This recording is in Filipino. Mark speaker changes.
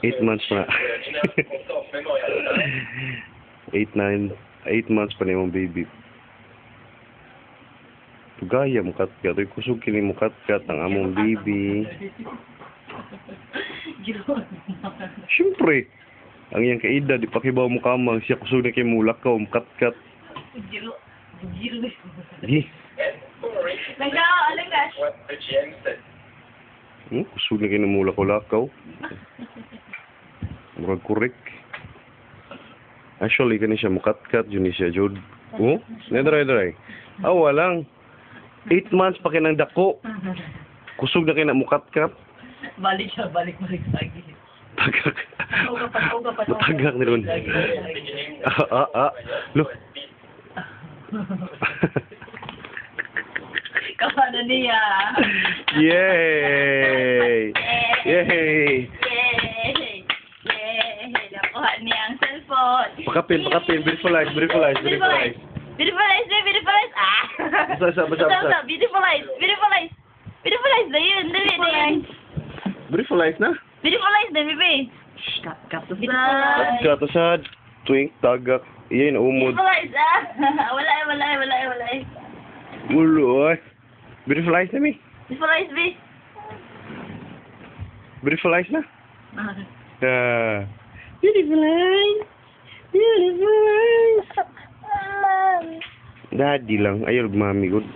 Speaker 1: 8 months pa. 8 months pa na yung baby. Gaya mo kat-kat. Ay kusog kini mo kat-kat ang among baby. Siyempre. Ang iyang kaida, di pakibaw mo kamang siya kusog na kay mulak ka, kat-kat. Kusog na kay na mulak-ulakaw. Murag korek. Actually, kani siya mukat-kat, yun siya, Jod. Oh, nadray-dray. Walang. 8 months pa kinang dako. Kusog na kina mukat-kat.
Speaker 2: Balik lagi.
Speaker 1: Tagak. Matagak ni Ron. Look.
Speaker 2: Kapano niya.
Speaker 1: Yay! Yay!
Speaker 2: Nakuha niya ang cellphone.
Speaker 1: Pakapin. Beautiful eyes.
Speaker 2: Beautiful eyes.
Speaker 1: Basa.
Speaker 2: Beautiful eyes na yun. Dali.
Speaker 1: Beautiful eyes na?
Speaker 2: Beautiful eyes na, bebe.
Speaker 1: Katasad. Twink, tagak. Iyan, umod.
Speaker 2: Beautiful eyes, Wala.
Speaker 1: Ulo, ay. Beautiful eyes na, mi.
Speaker 2: Beautiful eyes, be.
Speaker 1: Beautiful eyes na?
Speaker 2: Beautiful eyes.
Speaker 1: Daddy lang. Ayaw, mami, good.